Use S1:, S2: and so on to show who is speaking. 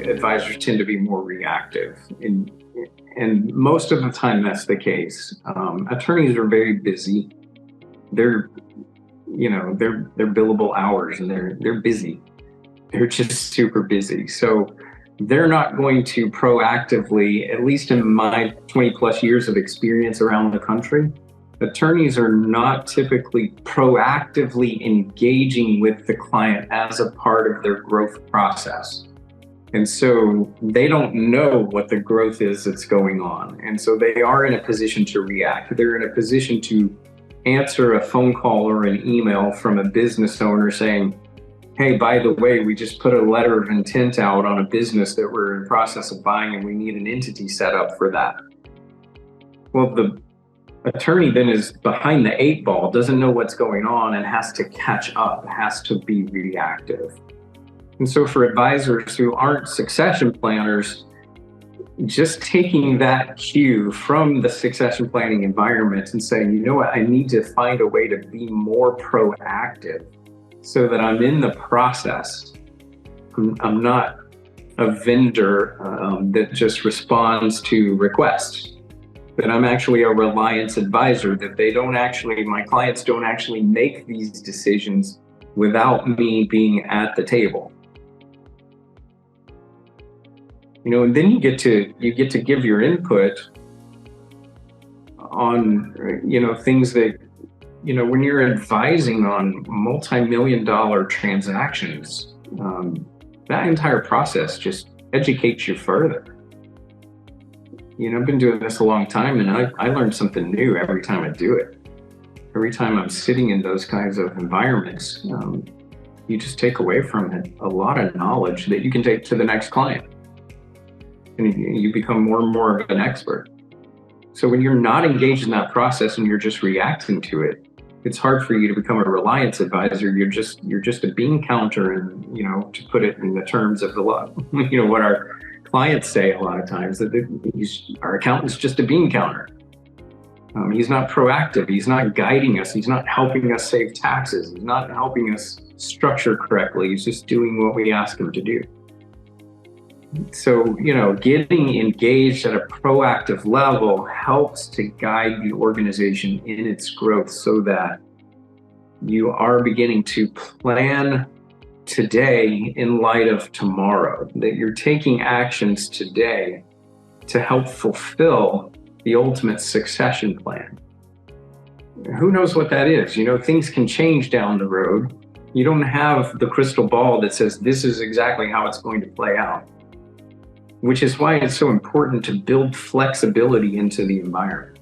S1: advisors tend to be more reactive. And most of the time that's the case. Attorneys are very busy. They're billable hours, and they're busy. They're just super busy. So they're not going to proactively, at least in my 20 plus years of experience around the country, attorneys are not typically proactively engaging with the client as a part of their growth process. And so they don't know what the growth is that's going on. And so they are in a position to react. They're in a position to answer a phone call or an email from a business owner saying, hey, by the way, we just put a letter of intent out on a business that we're in the process of buying, and we need an entity set up for that. Well, the attorney then is behind the 8 ball, doesn't know what's going on, and has to catch up, has to be reactive. And so for advisors who aren't succession planners, just taking that cue from the succession planning environment and saying, you know what, I need to find a way to be more proactive so that I'm in the process. I'm not a vendor that just responds to requests, that I'm actually a reliance advisor, that my clients don't actually make these decisions without me being at the table. And then you get to give your input on, things that, when you're advising on multi-million-dollar transactions, that entire process just educates you further. I've been doing this a long time, and I learn something new every time I do it. Every time I'm sitting in those kinds of environments, you just take away from it a lot of knowledge that you can take to the next client. And you become more and more of an expert. So when you're not engaged in that process and you're just reacting to it, it's hard for you to become a reliance advisor. You're just a bean counter, and to put it in the terms of what our clients say a lot of times, that our accountant's just a bean counter. He's not proactive. He's not guiding us. He's not helping us save taxes. He's not helping us structure correctly. He's just doing what we ask him to do. So, getting engaged at a proactive level helps to guide the organization in its growth so that you are beginning to plan today in light of tomorrow, that you're taking actions today to help fulfill the ultimate succession plan. Who knows what that is? Things can change down the road. You don't have the crystal ball that says this is exactly how it's going to play out, which is why it's so important to build flexibility into the environment.